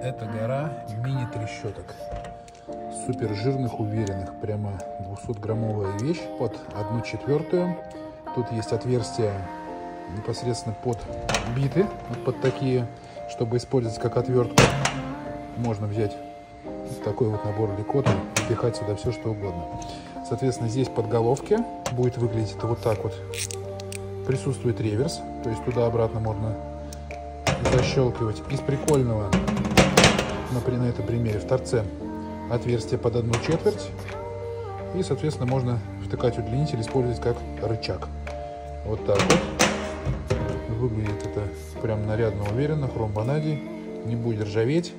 Это гора мини-трещоток. Супер жирных, уверенных. Прямо 200-граммовая вещь под 1/4. Тут есть отверстия непосредственно под биты, вот под такие, чтобы использовать как отвертку. Можно взять такой вот набор ликота и пихать сюда все, что угодно. Соответственно, здесь под головки будет выглядеть вот так вот. Присутствует реверс, то есть туда-обратно можно защелкивать. Из прикольного, например, на этом примере, в торце отверстие под 1/4. И, соответственно, можно втыкать удлинитель, использовать как рычаг. Вот так вот. Выглядит это прям нарядно, уверенно, хром ванадий, не будет ржаветь.